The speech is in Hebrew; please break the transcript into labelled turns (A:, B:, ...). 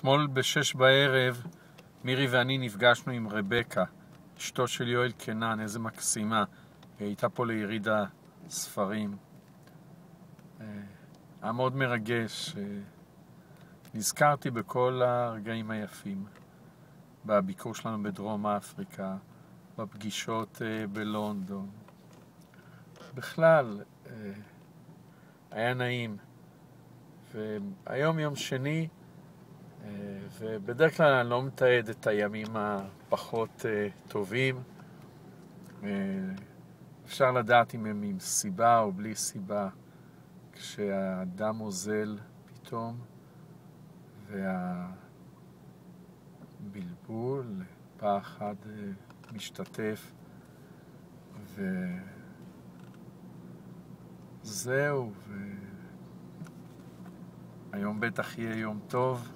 A: אתמול ב6 בערב מירי ואני נפגשנו עם רבקה, אשתו של יואל קנן. איזה מקסימה. היא הייתה פה ליריד הספרים. היה מאוד מרגש. נזכרתי בכל הרגעים היפים. בביקור שלנו בדרום אפריקה, בפגישות בלונדון. בכלל, היה נעים. והיום יום שני, ובדרך כלל אני לא מתעד את הימים הפחות טובים. אפשר לדעת אם הם עם סיבה או בלי סיבה, כשהאדם אוזל פתאום, והבלבול, פחד משתתף, וזהו, היום בטח יהיה יום טוב.